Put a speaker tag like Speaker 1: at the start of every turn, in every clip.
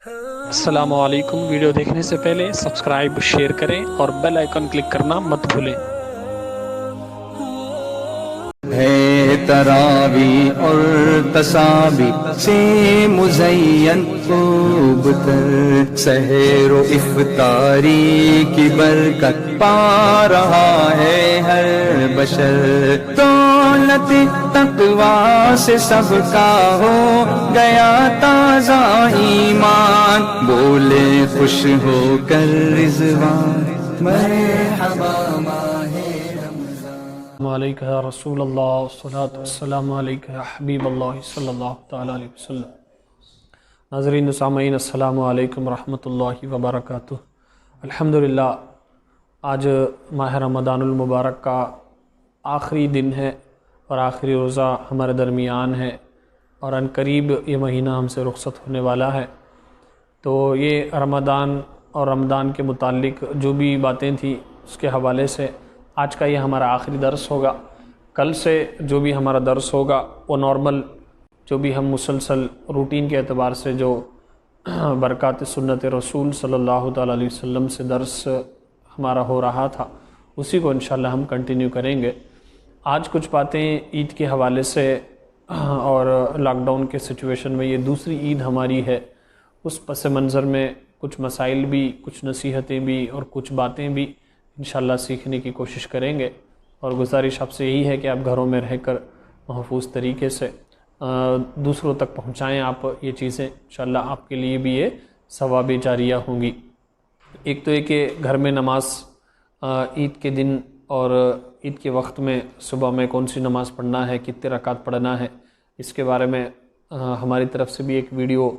Speaker 1: السلام علیکم۔ ویڈیو دیکھنے سے پہلے سبسکرائب شیئر کریں اور بیل آئیکن کلک کرنا مت بھولیں۔
Speaker 2: ہے تراوی اور تسابی سے مزین خوب تر، سحر و افطاری کی برکت پا رہا ہے ہر بشر، دولت تقوی سے سب کا ہو گیا تازہ ایمان، بولے خوش ہو کر رضوان مرحبا ماہ
Speaker 1: السلام علیکم یا رسول اللہ، والصلاة والسلام علیکم یا حبیب اللہ صلی اللہ تعالیٰ علیہ وسلم۔ ناظرین و سامعین، السلام علیکم ورحمۃ اللہ وبرکاتہ۔ الحمدللہ آج ماہ رمضان المبارک کا آخری دن ہے اور آخری روزہ ہمارے درمیان ہے، اور ان قریب یہ مہینہ ہم سے رخصت ہونے والا ہے۔ تو یہ رمضان اور رمضان کے متعلق جو بھی باتیں تھیں اس کے حوالے سے آج کا یہ ہمارا آخری درس ہوگا۔ کل سے جو بھی ہمارا درس ہوگا وہ نارمل، جو بھی ہم مسلسل روٹین کے اعتبار سے جو برکات سنت رسول صلی اللہ تعالیٰ علیہ وسلم سے درس ہمارا ہو رہا تھا، اسی کو انشاءاللہ ہم کنٹینیو کریں گے۔ آج کچھ باتیں عید کے حوالے سے اور لاک ڈاؤن کے سچویشن میں یہ دوسری عید ہماری ہے، اس پس منظر میں کچھ مسائل بھی، کچھ نصیحتیں بھی اور کچھ باتیں بھی انشاءاللہ سیکھنے کی کوشش کریں گے، اور گزارش آپ سے یہی ہے کہ آپ گھروں میں رہ کر محفوظ طریقے سے دوسروں تک پہنچائیں آپ یہ چیزیں، انشاءاللہ آپ کے لیے بھی یہ ثواب جاریہ ہوں گی۔ ایک تو یہ کہ گھر میں نماز عید کے دن اور عید کے وقت میں صبح میں کون سی نماز پڑھنا ہے، کتنے رکعت پڑھنا ہے، اس کے بارے میں ہماری طرف سے بھی ایک ویڈیو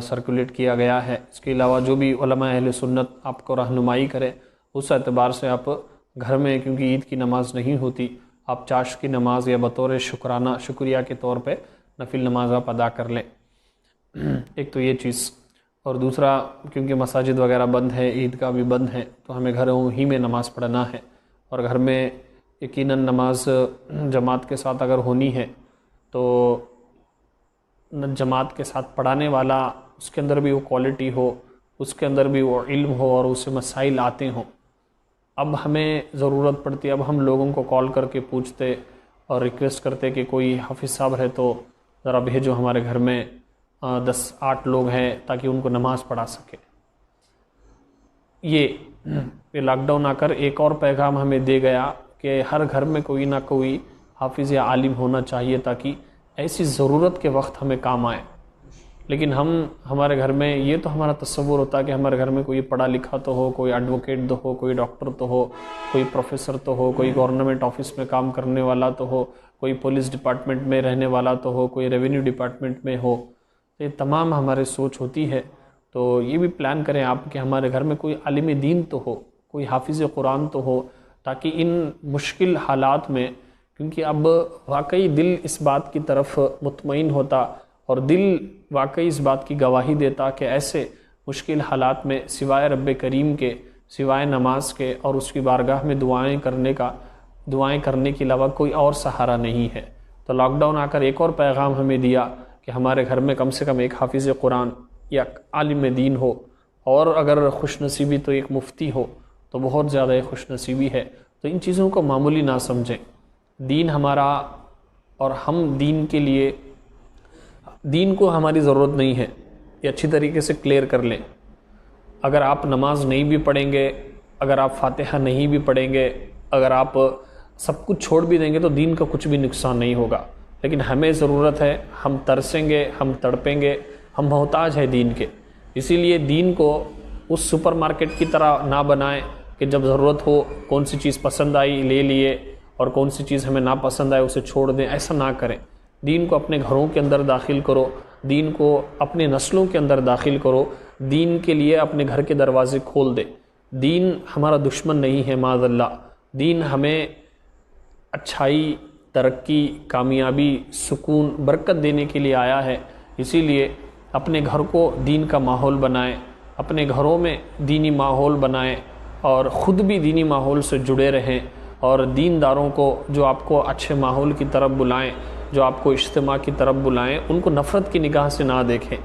Speaker 1: سرکولیٹ کیا گیا ہے۔ اس کے علاوہ جو بھی علماء اہل سنت آپ کو رہنمائی کرے، اس اعتبار سے آپ گھر میں، کیونکہ عید کی نماز نہیں ہوتی، آپ چاشت کی نماز یا بطور شکریہ کے طور پہ نفل نماز آپ ادا کر لیں۔ ایک تو یہ چیز، اور دوسرا کیونکہ مساجد وغیرہ بند ہے، عید کا بھی بند ہے، تو ہمیں گھروں ہی میں نماز پڑھنا ہے، اور گھر میں یقیناً نماز جماعت کے ساتھ اگر ہونی ہے تو جماعت کے ساتھ پڑھانے والا، اس کے اندر بھی وہ کوالٹی ہو، اس کے اندر بھی وہ علم ہو اور اسے مسائل آتے ہوں۔ اب ہمیں ضرورت پڑتی ہے، اب ہم لوگوں کو کال کر کے پوچھتے اور ریکویسٹ کرتے کہ کوئی حافظ صاحب ہے تو ذرا بھیجو ہمارے گھر میں 10-8 لوگ ہیں تاکہ ان کو نماز پڑھا سکے۔ یہ لاک ڈاؤن آ کر ایک اور پیغام ہمیں دے گیا کہ ہر گھر میں کوئی نہ کوئی حافظ یا عالم ہونا چاہیے تاکہ ایسی ضرورت کے وقت ہمیں کام آئے۔ لیکن ہمارے گھر میں یہ تو ہمارا تصور ہوتا ہے کہ ہمارے گھر میں کوئی پڑھا لکھا تو ہو، کوئی ایڈوکیٹ تو ہو، کوئی ڈاکٹر تو ہو، کوئی پروفیسر تو ہو، کوئی گورنمنٹ آفس میں کام کرنے والا تو ہو، کوئی پولیس ڈپارٹمنٹ میں رہنے والا تو ہو، کوئی ریونیو ڈپارٹمنٹ میں ہو۔ تو یہ تمام ہمارے سوچ ہوتی ہے۔ تو یہ بھی پلان کریں آپ کہ ہمارے گھر میں کوئی عالم دین تو ہو، کوئی حافظ قرآن تو ہو، تاکہ ان مشکل حالات میں، کیونکہ اب واقعی دل اس بات کی طرف مطمئن ہوتا اور دل واقعی اس بات کی گواہی دیتا کہ ایسے مشکل حالات میں سوائے رب کریم کے، سوائے نماز کے اور اس کی بارگاہ میں دعائیں کرنے کے علاوہ کوئی اور سہارا نہیں ہے۔ تو لاک ڈاؤن آ کر ایک اور پیغام ہمیں دیا کہ ہمارے گھر میں کم سے کم ایک حافظ قرآن یا عالم دین ہو، اور اگر خوش نصیبی تو ایک مفتی ہو تو بہت زیادہ خوش نصیبی ہے۔ تو ان چیزوں کو معمولی نہ سمجھیں۔ دین ہمارا، اور ہم دین کے لیے، دین کو ہماری ضرورت نہیں ہے، یہ اچھی طریقے سے کلیئر کر لیں۔ اگر آپ نماز نہیں بھی پڑھیں گے، اگر آپ فاتحہ نہیں بھی پڑھیں گے، اگر آپ سب کچھ چھوڑ بھی دیں گے تو دین کا کچھ بھی نقصان نہیں ہوگا۔ لیکن ہمیں ضرورت ہے، ہم ترسیں گے، ہم تڑپیں گے، ہم محتاج ہیں دین کے۔ اسی لیے دین کو اس سپر مارکیٹ کی طرح نہ بنائیں کہ جب ضرورت ہو کون سی چیز پسند آئی لے لیے اور کون سی چیز ہمیں ناپسند آئے اسے چھوڑ دیں، ایسا نہ کریں۔ دین کو اپنے گھروں کے اندر داخل کرو، دین کو اپنے نسلوں کے اندر داخل کرو، دین کے لیے اپنے گھر کے دروازے کھول دے۔ دین ہمارا دشمن نہیں ہے، معاذ اللہ۔ دین ہمیں اچھائی، ترقی، کامیابی، سکون، برکت دینے کے لیے آیا ہے۔ اسی لیے اپنے گھر کو دین کا ماحول بنائیں، اپنے گھروں میں دینی ماحول بنائیں، اور خود بھی دینی ماحول سے جڑے رہیں، اور دینداروں کو جو آپ کو اچھے ماحول کی طرف بلائیں، جو آپ کو اجتماع کی طرف بلائیں، ان کو نفرت کی نگاہ سے نہ دیکھیں۔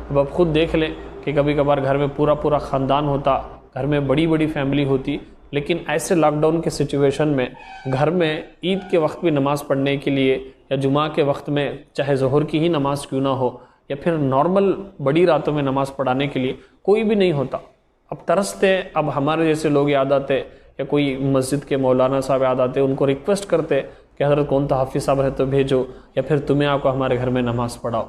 Speaker 1: اب آپ خود دیکھ لیں کہ کبھی کبھار گھر میں پورا خاندان ہوتا، گھر میں بڑی بڑی فیملی ہوتی، لیکن ایسے لاک ڈاؤن کے سچویشن میں گھر میں عید کے وقت بھی نماز پڑھنے کے لیے یا جمعہ کے وقت میں چاہے ظہر کی ہی نماز کیوں نہ ہو یا پھر نارمل بڑی راتوں میں نماز پڑھانے کے لیے کوئی بھی نہیں ہوتا۔ اب ترستے، اب ہمارے جیسے لوگ یاد آتے یا کوئی مسجد کے مولانا صاحب یاد آتے، ان کو ریکویسٹ کرتے کہ حضرت کون تا حافظ صاحب ہے تو بھیجو، یا پھر تمہیں آ کو ہمارے گھر میں نماز پڑھاؤ۔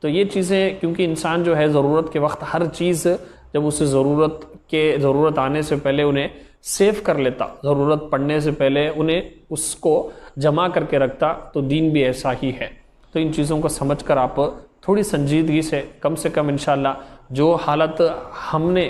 Speaker 1: تو یہ چیزیں، کیونکہ انسان جو ہے ضرورت کے وقت ہر چیز جب اسے ضرورت آنے سے پہلے انہیں سیو کر لیتا، ضرورت پڑنے سے پہلے انہیں اس کو جمع کر کے رکھتا، تو دین بھی ایسا ہی ہے۔ تو ان چیزوں کو سمجھ کر آپ تھوڑی سنجیدگی سے کم انشاءاللہ جو حالت ہم نے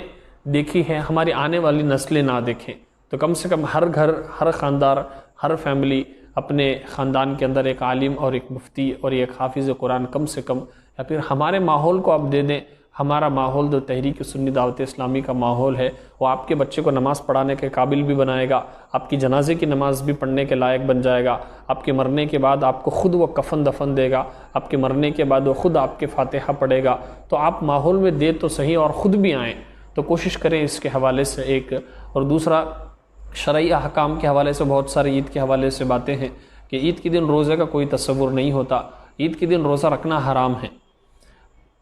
Speaker 1: دیکھی ہے ہماری آنے والی نسلیں نہ دیکھیں، تو کم سے کم ہر گھر، ہر خاندار، ہر فیملی اپنے خاندان کے اندر ایک عالم اور ایک مفتی اور ایک حافظ قرآن کم سے کم، یا پھر ہمارے ماحول کو آپ دے دیں۔ ہمارا ماحول جو تحریک سنی دعوت اسلامی کا ماحول ہے، وہ آپ کے بچے کو نماز پڑھانے کے قابل بھی بنائے گا، آپ کی جنازے کی نماز بھی پڑھنے کے لائق بن جائے گا، آپ کے مرنے کے بعد آپ کو خود وہ کفن دفن دے گا، آپ کے مرنے کے بعد وہ خود آپ کے فاتحہ پڑھے گا۔ تو آپ ماحول میں دے تو صحیح اور خود بھی آئیں، تو کوشش کریں اس کے حوالے سے ایک۔ اور دوسرا، شرعی احکام کے حوالے سے بہت سارے عید کے حوالے سے باتیں ہیں کہ عید کے دن روزے کا کوئی تصور نہیں ہوتا، عید کے دن روزہ رکھنا حرام ہے۔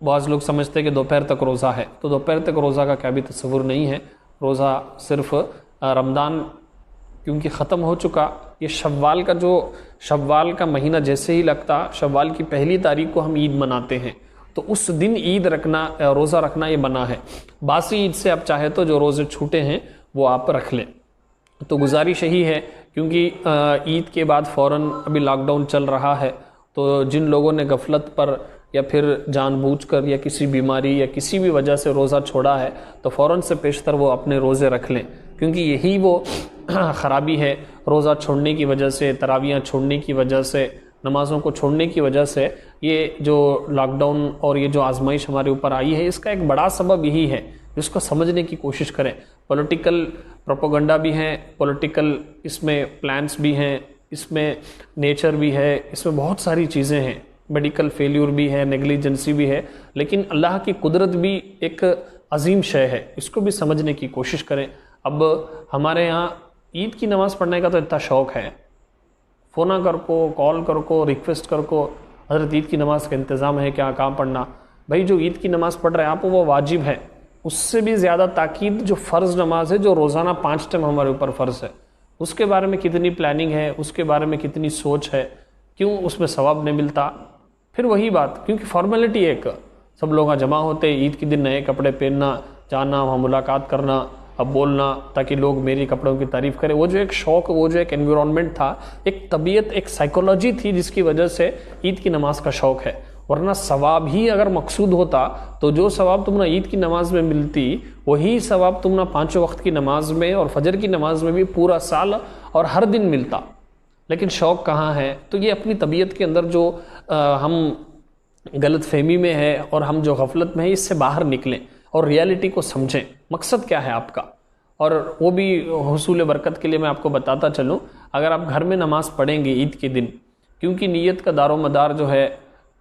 Speaker 1: بعض لوگ سمجھتے ہیں کہ دوپہر تک روزہ ہے، تو دوپہر تک روزہ کا کیا بھی تصور نہیں ہے۔ روزہ صرف رمضان کیونکہ ختم ہو چکا، یہ شوال کا مہینہ جیسے ہی لگتا، شوال کی پہلی تاریخ کو ہم عید مناتے ہیں، تو اس دن عید رکھنا، روزہ رکھنا یہ منع ہے۔ باسی عید سے آپ چاہے تو جو روزے چھوٹے ہیں وہ آپ رکھ لیں۔ تو گزارش یہی ہے، کیونکہ عید کے بعد فوراً ابھی لاک ڈاؤن چل رہا ہے، تو جن لوگوں نے غفلت پر یا پھر جان بوجھ کر یا کسی بیماری یا کسی بھی وجہ سے روزہ چھوڑا ہے، تو فوراً سے پیشتر وہ اپنے روزے رکھ لیں، کیونکہ یہی وہ خرابی ہے۔ روزہ چھوڑنے کی وجہ سے، تراویحاں چھوڑنے کی وجہ سے، نمازوں کو چھوڑنے کی وجہ سے یہ جو لاک ڈاؤن اور یہ جو آزمائش ہمارے اوپر آئی ہے، اس کا ایک بڑا سبب یہی ہے، جس کو سمجھنے کی کوشش کریں۔ پولیٹیکل پروپیگنڈا بھی ہے، پولیٹیکل اس میں پلانس بھی ہیں، اس میں نیچر بھی ہے، اس میں بہت ساری چیزیں ہیں، میڈیکل فیلیور بھی ہے، نیگلیجنسی بھی ہے، لیکن اللہ کی قدرت بھی ایک عظیم شے ہے، اس کو بھی سمجھنے کی کوشش کریں۔ اب ہمارے یہاں عید کی نماز پڑھنے کا تو اتنا شوق ہے، فون کر کو، کال کر کو، ریکویسٹ کر کو، حضرت عید کی نماز کا انتظام ہے کیا، کہاں پڑھنا؟ بھائی جو عید کی نماز پڑھ رہے ہیں آپ، وہ واجب ہے، اس سے بھی زیادہ تاکید جو فرض نماز ہے، جو روزانہ 5 ٹائم ہمارے اوپر فرض ہے، اس کے بارے میں کتنی پلاننگ ہے، اس کے بارے میں کتنی سوچ ہے، کیوں اس میں ثواب نہیں ملتا؟ پھر وہی بات، کیونکہ فارمیلٹی ایک، سب لوگ جمع ہوتے، عید کے دن نئے کپڑے پہننا، جانا، وہاں ملاقات کرنا، اب بولنا تاکہ لوگ میری کپڑوں کی تعریف کریں، وہ جو ایک شوق، وہ جو ایک انویرونمنٹ تھا، ایک طبیعت، ایک سائیکولوجی تھی، جس کی وجہ سے عید کی نماز کا شوق ہے۔ ورنہ ثواب ہی اگر مقصود ہوتا تو جو ثواب تم نے عید کی نماز میں ملتی، وہی ثواب تم نے 5 وقت کی نماز میں اور فجر کی نماز میں بھی پورا سال اور ہر دن ملتا۔ لیکن شوق کہاں ہے؟ تو یہ اپنی طبیعت کے اندر جو ہم غلط فہمی میں ہے اور ہم جو غفلت میں ہے، اس سے باہر نکلیں اور ریالٹی کو سمجھیں، مقصد کیا ہے آپ کا۔ اور وہ بھی حصول برکت کے لیے میں آپ کو بتاتا چلوں، اگر آپ گھر میں نماز پڑھیں گے عید کے دن، کیونکہ نیت کا دار و مدار جو ہے،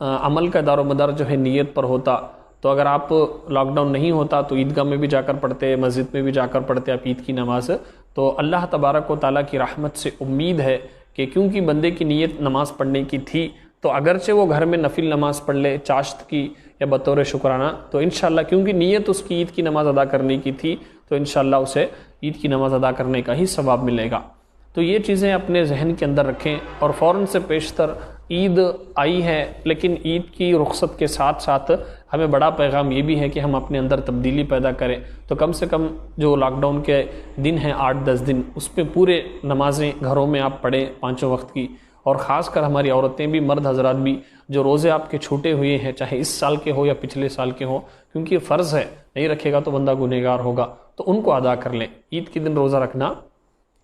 Speaker 1: عمل کا دار و مدار جو ہے نیت پر ہوتا، تو اگر آپ لاک ڈاؤن نہیں ہوتا تو عیدگاہ میں بھی جا کر پڑھتے، مسجد میں بھی جا کر پڑھتے آپ عید کی نماز، تو اللہ تبارک و تعالیٰ کی رحمت سے امید ہے کہ کیونکہ بندے کی نیت نماز پڑھنے کی تھی، تو اگرچہ وہ گھر میں نفل نماز پڑھ لے چاشت کی یا بطور شکرانہ، تو انشاءاللہ کیونکہ نیت اس کی عید کی نماز ادا کرنے کی تھی، تو انشاءاللہ اسے عید کی نماز ادا کرنے کا ہی ثواب ملے گا۔ تو یہ چیزیں اپنے ذہن کے اندر رکھیں، اور فوراً سے پیشتر عید آئی ہے، لیکن عید کی رخصت کے ساتھ ساتھ ہمیں بڑا پیغام یہ بھی ہے کہ ہم اپنے اندر تبدیلی پیدا کریں۔ تو کم سے کم جو لاک ڈاؤن کے دن ہیں 8-10 دن، اس میں پورے نمازیں گھروں میں آپ پڑھیں 5 وقت کی، اور خاص کر ہماری عورتیں بھی، مرد حضرات بھی، جو روزے آپ کے چھوٹے ہوئے ہیں، چاہے اس سال کے ہو یا پچھلے سال کے ہوں، کیونکہ یہ فرض ہے، نہیں رکھے گا تو بندہ گنہگار ہوگا، تو ان کو ادا کر لیں۔ عید کے دن روزہ رکھنا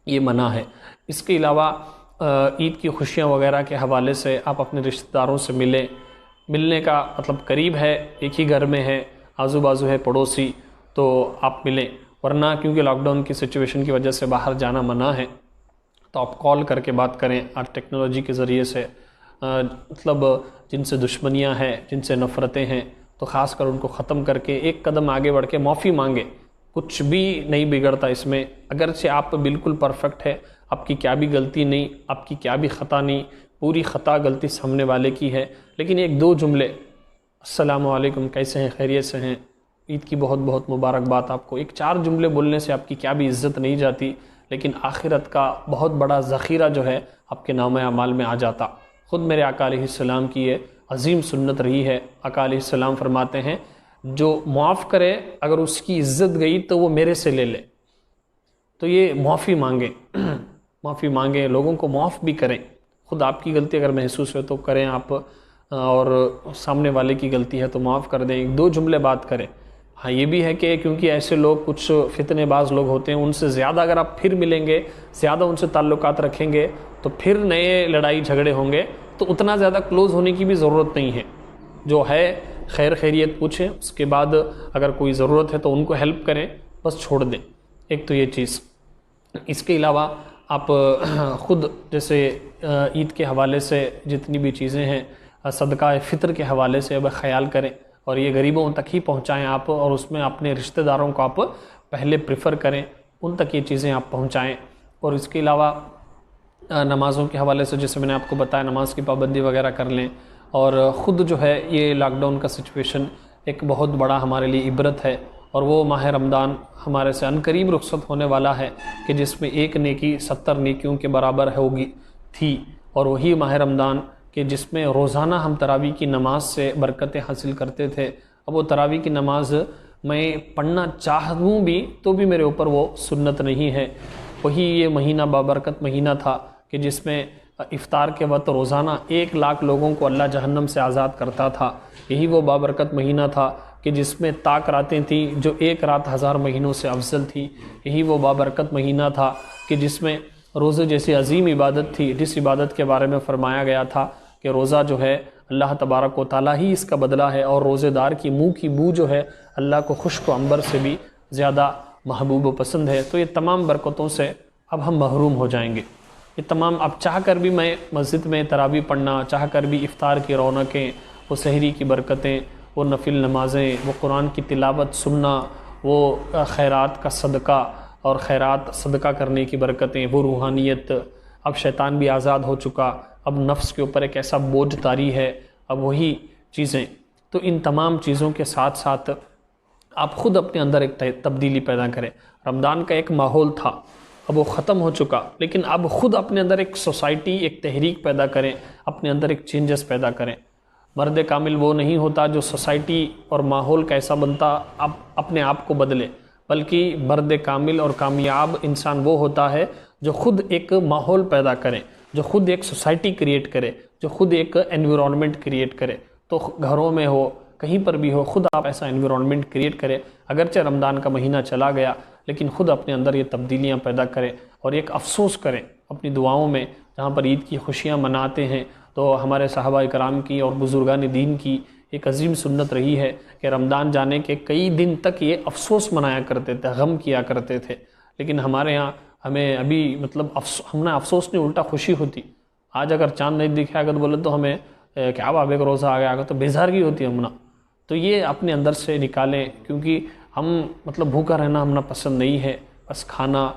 Speaker 1: یہ منع ہے۔ اس کے علاوہ عید کی خوشیاں وغیرہ کے حوالے سے آپ اپنے رشتہ داروں سے ملیں، ملنے کا مطلب قریب ہے، ایک ہی گھر میں ہے، آزو بازو ہے، پڑوسی، تو آپ ملیں۔ ورنہ کیونکہ لاک ڈاؤن کی سچویشن کی وجہ سے باہر جانا منع ہے، تو آپ کال کر کے بات کریں۔ آج ٹیکنالوجی کے ذریعے سے مطلب جن سے دشمنیاں ہیں، جن سے نفرتیں ہیں، تو خاص کر ان کو ختم کر کے ایک قدم آگے بڑھ کے معافی مانگے. کچھ بھی نہیں بگڑتا اس میں، اگرچہ آپ بالکل پرفیکٹ ہے، آپ کی کیا بھی غلطی نہیں، آپ کی کیا بھی خطا نہیں، پوری خطا غلطی سامنے والے کی ہے، لیکن ایک دو جملے السلام علیکم کیسے ہیں، خیریت سے ہیں، عید کی بہت بہت مبارکباد آپ کو، ایک 4 جملے بولنے سے آپ کی کیا بھی عزت نہیں جاتی، لیکن آخرت کا بہت بڑا ذخیرہ جو ہے آپ کے نامہ اعمال میں آ جاتا. خود میرے آقا علیہ السلام کی یہ عظیم سنت رہی ہے. آقا علیہ السلام فرماتے ہیں جو معاف کرے اگر اس کی عزت گئی تو وہ میرے سے لے لے. تو یہ معافی مانگیں معافی مانگیں، لوگوں کو معاف بھی کریں. خود آپ کی غلطی اگر محسوس ہو تو کریں آپ، اور سامنے والے کی غلطی ہے تو معاف کر دیں، ایک 2 جملے بات کریں. ہاں یہ بھی ہے کہ کیونکہ ایسے لوگ کچھ فتنے باز لوگ ہوتے ہیں، ان سے زیادہ اگر آپ پھر ملیں گے، زیادہ ان سے تعلقات رکھیں گے تو پھر نئے لڑائی جھگڑے ہوں گے، تو اتنا زیادہ کلوز ہونے کی بھی ضرورت نہیں ہے. جو ہے خیر خیریت پوچھیں، اس کے بعد اگر کوئی ضرورت ہے تو ان کو ہیلپ کریں، بس چھوڑ دیں. ایک تو یہ چیز. اس کے علاوہ آپ خود جیسے عید کے حوالے سے جتنی بھی چیزیں ہیں، صدقہ فطر کے حوالے سے اب خیال کریں اور یہ غریبوں تک ہی پہنچائیں آپ، اور اس میں اپنے رشتہ داروں کو آپ پہلے پریفر کریں، ان تک یہ چیزیں آپ پہنچائیں. اور اس کے علاوہ نمازوں کے حوالے سے جیسے میں نے آپ کو بتایا، نماز کی پابندی وغیرہ کر لیں. اور خود جو ہے یہ لاک ڈاؤن کا سچویشن ایک بہت بڑا ہمارے لیے عبرت ہے، اور وہ ماہ رمضان ہمارے سے عنقریب رخصت ہونے والا ہے کہ جس میں ایک نیکی 70 نیکیوں کے برابر ہوگی تھی. اور وہی ماہ رمضان کہ جس میں روزانہ ہم تراویح کی نماز سے برکتیں حاصل کرتے تھے. اب وہ تراویح کی نماز میں پڑھنا چاہوں بھی تو بھی میرے اوپر وہ سنت نہیں ہے. وہی یہ مہینہ بابرکت مہینہ تھا کہ جس میں افطار کے وقت روزانہ 1 لاکھ لوگوں کو اللہ جہنم سے آزاد کرتا تھا. یہی وہ بابرکت مہینہ تھا کہ جس میں طاق راتیں تھیں جو 1 رات 1000 مہینوں سے افضل تھی. یہی وہ بابرکت مہینہ تھا کہ جس میں روزے جیسی عظیم عبادت تھی، جس عبادت کے بارے میں فرمایا گیا تھا کہ روزہ جو ہے اللہ تبارک و تعالیٰ ہی اس کا بدلہ ہے، اور روزے دار کی منہ کی بو جو ہے اللہ کو خشک و عنبر سے بھی زیادہ محبوب و پسند ہے. تو یہ تمام برکتوں سے اب ہم محروم ہو جائیں گے. یہ تمام اب چاہ کر بھی میں مسجد میں تراویح پڑھنا، چاہ کر بھی افطار کی رونقیں، وہ سحری کی برکتیں، وہ نفل نمازیں، وہ قرآن کی تلاوت سننا، وہ خیرات کا صدقہ اور خیرات صدقہ کرنے کی برکتیں، وہ روحانیت. اب شیطان بھی آزاد ہو چکا، اب نفس کے اوپر ایک ایسا بوجھ طاری ہے، اب وہی چیزیں. تو ان تمام چیزوں کے ساتھ ساتھ آپ خود اپنے اندر ایک تبدیلی پیدا کریں. رمضان کا ایک ماحول تھا، اب وہ ختم ہو چکا، لیکن اب خود اپنے اندر ایک سوسائٹی، ایک تحریک پیدا کریں، اپنے اندر ایک چینجز پیدا کریں. مرد کامل وہ نہیں ہوتا جو سوسائٹی اور ماحول کیسا بنتا اب اپنے آپ کو بدلے، بلکہ مرد کامل اور کامیاب انسان وہ ہوتا ہے جو خود ایک ماحول پیدا کرے، جو خود ایک سوسائٹی کریٹ کرے، جو خود ایک انویرونمنٹ کریٹ کرے. تو گھروں میں ہو، کہیں پر بھی ہو، خود آپ ایسا انویرونمنٹ کریٹ کرے. اگرچہ رمضان کا مہینہ چلا گیا لیکن خود اپنے اندر یہ تبدیلیاں پیدا کریں اور ایک افسوس کریں اپنی دعاؤں میں. جہاں پر عید کی خوشیاں مناتے ہیں تو ہمارے صحابہ کرام کی اور بزرگان دین کی ایک عظیم سنت رہی ہے کہ رمضان جانے کے کئی دن تک یہ افسوس منایا کرتے تھے، غم کیا کرتے تھے. لیکن ہمارے ہاں ہمیں ابھی ہم نے افسوس نہیں، الٹا خوشی ہوتی. آج اگر چاند نہیں دکھا اگر بولے تو ہمیں کیا بابے کا روزہ آ گیا تو بیزارگی ہوتی ہے ہمنا. تو یہ اپنے اندر سے نکالیں، کیونکہ ہم بھوکا رہنا ہمنا پسند نہیں ہے. بس کھانا،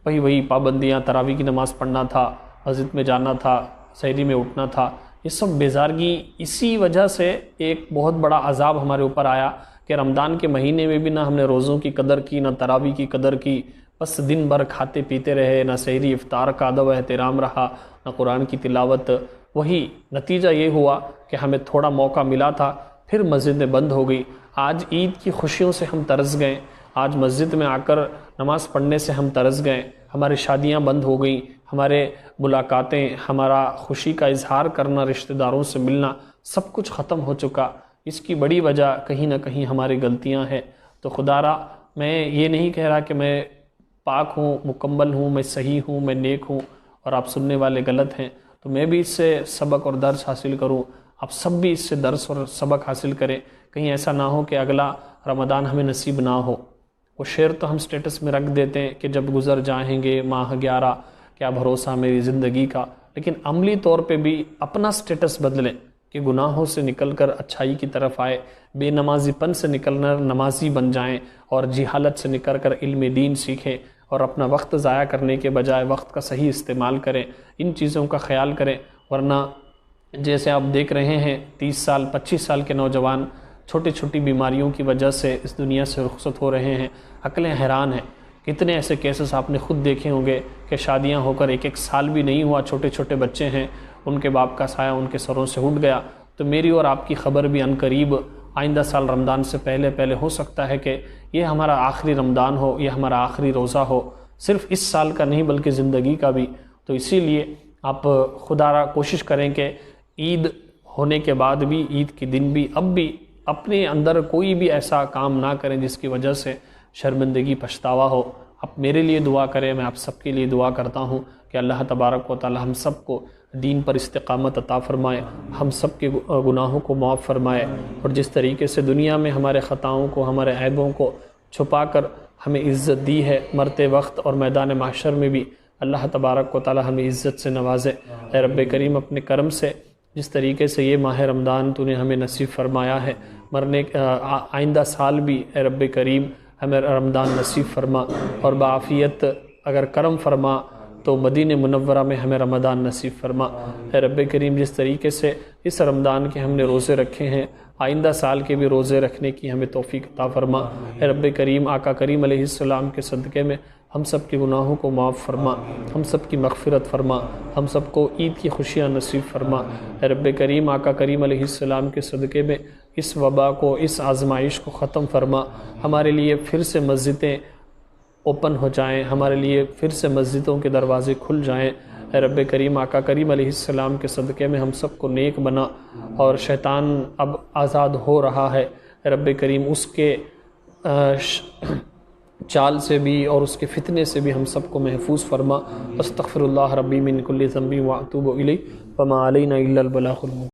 Speaker 1: وہی پابندیاں، تراویح کی نماز پڑھنا تھا، مسجد میں جانا تھا، سحری میں اٹھنا تھا، یہ سب بیزارگی. اسی وجہ سے ایک بہت بڑا عذاب ہمارے اوپر آیا کہ رمضان کے مہینے میں بھی نہ ہم نے روزوں کی قدر کی، نہ تراویح کی قدر کی. بس دن بھر کھاتے پیتے رہے، نہ سحری افطار کا ادب و احترام رہا، نہ قرآن کی تلاوت. وہی نتیجہ یہ ہوا کہ ہمیں تھوڑا موقع ملا تھا پھر مسجدیں بند ہو گئی. آج عید کی خوشیوں سے ہم ترس گئے، آج مسجد میں آ کر نماز پڑھنے سے ہم ترس گئے. ہماری شادیاں بند ہو گئیں، ہمارے ملاقاتیں، ہمارا خوشی کا اظہار کرنا، رشتہ داروں سے ملنا، سب کچھ ختم ہو چکا. اس کی بڑی وجہ کہیں نہ کہیں ہماری غلطیاں ہیں. تو خدا را میں یہ نہیں کہہ رہا کہ میں پاک ہوں، مکمل ہوں، میں صحیح ہوں، میں نیک ہوں اور آپ سننے والے غلط ہیں. تو میں بھی اس سے سبق اور درس حاصل کروں، آپ سب بھی اس سے درس اور سبق حاصل کریں. کہیں ایسا نہ ہو کہ اگلا رمضان ہمیں نصیب نہ ہو. وہ شعر تو ہم سٹیٹس میں رکھ دیتے ہیں کہ جب گزر جائیں گے ماہ 11 کیا بھروسہ میری زندگی کا، لیکن عملی طور پہ بھی اپنا سٹیٹس بدلیں. کہ گناہوں سے نکل کر اچھائی کی طرف آئے، بے نمازی پن سے نکلنا نمازی بن جائیں، اور جہالت سے نکل کر علم دین سیکھیں، اور اپنا وقت ضائع کرنے کے بجائے وقت کا صحیح استعمال کریں، ان چیزوں کا خیال کریں۔ ورنہ جیسے آپ دیکھ رہے ہیں 30 سال 25 سال کے نوجوان چھوٹی چھوٹی بیماریوں کی وجہ سے اس دنیا سے رخصت ہو رہے ہیں، عقلیں حیران ہیں۔ کتنے ایسے کیسز آپ نے خود دیکھے ہوں گے کہ شادیاں ہو کر ایک سال بھی نہیں ہوا، چھوٹے چھوٹے بچے ہیں، ان کے باپ کا سایہ ان کے سروں سے اٹھ گیا۔ تو میری اور آپ کی خبر بھی عنقریب آئندہ سال رمضان سے پہلے ہو سکتا ہے کہ یہ ہمارا آخری رمضان ہو، یہ ہمارا آخری روزہ ہو، صرف اس سال کا نہیں بلکہ زندگی کا بھی۔ تو اسی لیے آپ خدا را کوشش کریں کہ عید ہونے کے بعد بھی، عید کے دن بھی، اب بھی اپنے اندر کوئی بھی ایسا کام نہ کریں جس کی وجہ سے شرمندگی پچھتاوا ہو۔ آپ میرے لیے دعا کریں، میں آپ سب کے لیے دعا کرتا ہوں کہ اللہ تبارک و تعالی ہم سب کو دین پر استقامت عطا فرمائے، ہم سب کے گناہوں کو معاف فرمائے، اور جس طریقے سے دنیا میں ہمارے خطاؤں کو، ہمارے عیبوں کو چھپا کر ہمیں عزت دی ہے، مرتے وقت اور میدان محشر میں بھی اللہ تبارک و تعالی ہمیں عزت سے نوازے۔ اے رب کریم، اپنے کرم سے جس طریقے سے یہ ماہ رمضان تو نے ہمیں نصیب فرمایا ہے، آئندہ سال بھی اے رب کریم ہمیں رمضان نصیب فرما، اور بعافیت اگر کرم فرما تو مدینہ منورہ میں ہمیں رمضان نصیب فرما۔ اے رب کریم، جس طریقے سے اس رمضان کے ہم نے روزے رکھے ہیں، آئندہ سال کے بھی روزے رکھنے کی ہمیں توفیق عطا فرما۔ اے رب کریم، آقا کریم علیہ السلام کے صدقے میں ہم سب کے گناہوں کو معاف فرما، ہم سب کی مغفرت فرما، ہم سب کو عید کی خوشیاں نصیب فرما۔ اے رب کریم، آقا کریم علیہ السلام کے صدقے میں اس وبا کو، اس آزمائش کو ختم فرما، ہمارے لیے پھر سے مسجدیں اوپن ہو جائیں، ہمارے لیے پھر سے مسجدوں کے دروازے کھل جائیں۔ اے رب کریم، آقا کریم علیہ السلام کے صدقے میں ہم سب کو نیک بنا، اور شیطان اب آزاد ہو رہا ہے، اے رب کریم اس کے چال سے بھی اور اس کے فتنے سے بھی ہم سب کو محفوظ فرما۔ استغفر اللہ ربی من کل ذنب واتوب الیہ وما علینا الا البلاغ المبین۔